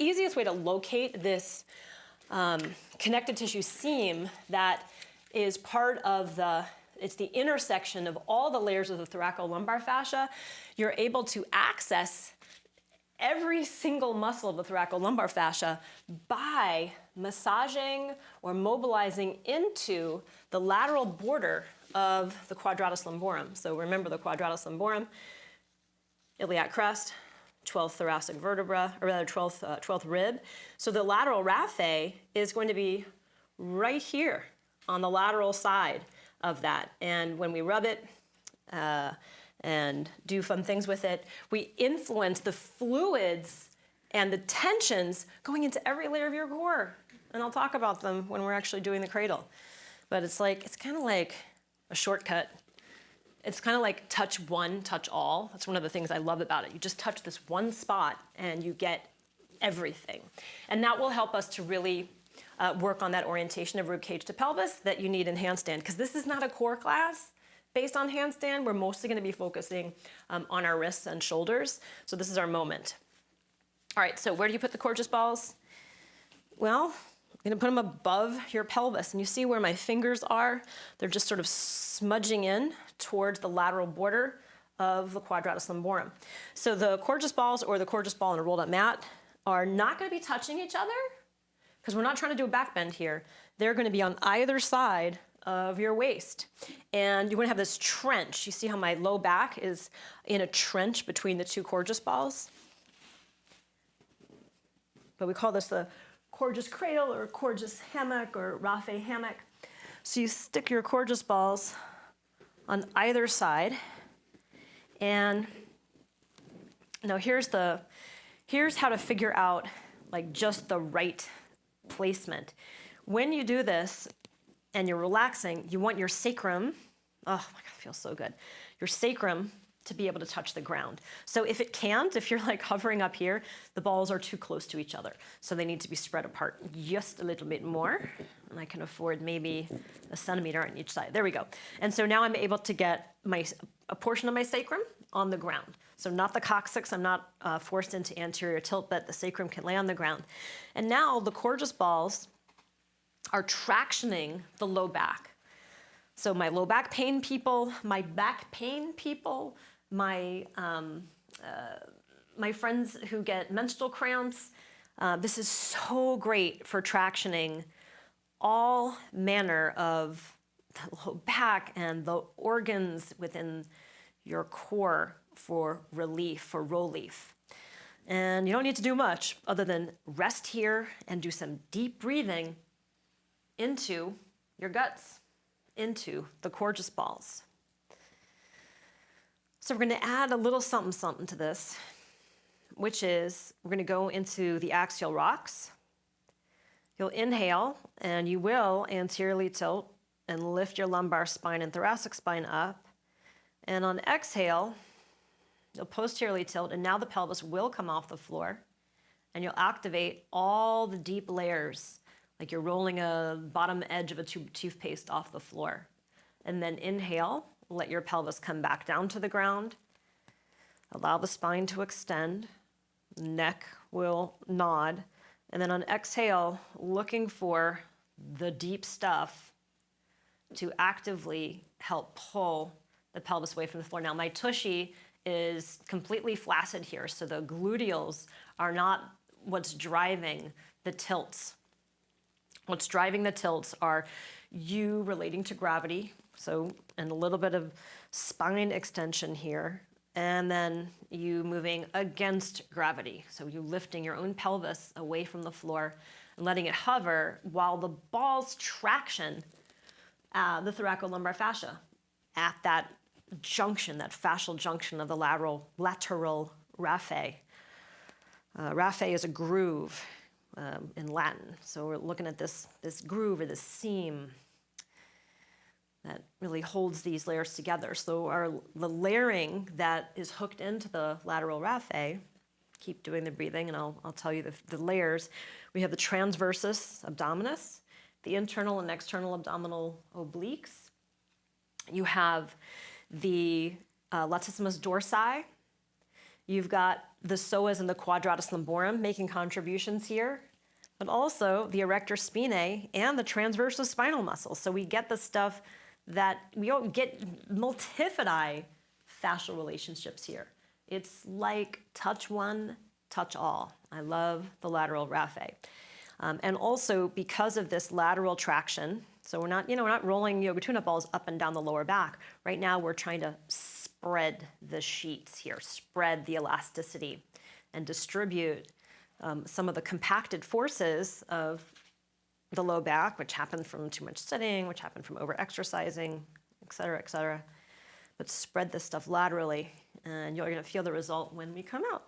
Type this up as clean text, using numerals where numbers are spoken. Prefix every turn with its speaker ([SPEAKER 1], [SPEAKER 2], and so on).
[SPEAKER 1] easiest way to locate this connective tissue seam that is part of it's the intersection of all the layers of the thoracolumbar fascia. You're able to access every single muscle of the thoracolumbar fascia by massaging or mobilizing into the lateral border of the quadratus lumborum. So remember the quadratus lumborum, iliac crest, 12th thoracic vertebra, or rather 12th rib. So the lateral raphe is going to be right here on the lateral side of that. And when we rub it and do fun things with it, we influence the fluids and the tensions going into every layer of your core. And I'll talk about them when we're actually doing the cradle. But it's kind of like a shortcut. It's kind of like touch one, touch all. That's one of the things I love about it. You just touch this one spot and you get everything. And that will help us to really work on that orientation of rib cage to pelvis that you need in handstand. Because this is not a core class based on handstand. We're mostly going to be focusing on our wrists and shoulders. So this is our moment. All right, so where do you put the Courgeous balls? Well, I'm going to put them above your pelvis. And you see where my fingers are? They're just sort of smudging in towards the lateral border of the quadratus lumborum. So the Courgeous balls or the Courgeous ball on a rolled up mat are not going to be touching each other because we're not trying to do a back bend here. They're going to be on either side of your waist. And you're going to have this trench. You see how my low back is in a trench between the two Courgeous balls? But we call this the Courgeous cradle or Courgeous hammock or Raphe hammock. So you stick your Courgeous balls on either side. And now here's how to figure out like just the right placement. When you do this and you're relaxing, you want your sacrum, oh my God, it feels so good. Your sacrum to be able to touch the ground. So if it can't, if you're like hovering up here, the balls are too close to each other. So they need to be spread apart just a little bit more. And I can afford maybe a centimeter on each side. There we go. And so now I'm able to get a portion of my sacrum on the ground. So not the coccyx, I'm not forced into anterior tilt, but the sacrum can lay on the ground. And now the Courgeous balls are tractioning the low back. So my low back pain people, my back pain people, my friends who get menstrual cramps, this is so great for tractioning all manner of the low back and the organs within your core for relief, for relief. And you don't need to do much other than rest here and do some deep breathing into your guts, into the Courgeous balls. So we're going to add a little something something to this, which is we're going to go into the axial rocks. You'll inhale and you will anteriorly tilt and lift your lumbar spine and thoracic spine up. And on exhale, you'll posteriorly tilt and now the pelvis will come off the floor and you'll activate all the deep layers like you're rolling a bottom edge of a tube of toothpaste off the floor. And then inhale, let your pelvis come back down to the ground. Allow the spine to extend. Neck will nod. And then on exhale, looking for the deep stuff to actively help pull the pelvis away from the floor. Now my tushy is completely flaccid here, so the gluteals are not what's driving the tilts. What's driving the tilts are you relating to gravity, and a little bit of spine extension here, and then you moving against gravity. So you lifting your own pelvis away from the floor and letting it hover while the balls traction the thoracolumbar fascia at that junction, that fascial junction of the lateral raphe. Raphe is a groove in Latin. So we're looking at this groove or this seam that really holds these layers together. So the layering that is hooked into the lateral raphe, keep doing the breathing and I'll tell you the layers. We have the transversus abdominis, the internal and external abdominal obliques. You have the latissimus dorsi. You've got the psoas and the quadratus lumborum making contributions here, but also the erector spinae and the transversus spinal muscles. So we get the stuff that we don't get multifidi fascial relationships here. It's like touch one, touch all. I love the lateral raphe. And also because of this lateral traction, so we're not rolling yoga tune-up balls up and down the lower back. Right now we're trying to spread the sheets here, spread the elasticity and distribute some of the compacted forces of the low back, which happen from too much sitting, which happen from over-exercising, et cetera, but spread this stuff laterally, and you're gonna feel the result when we come out.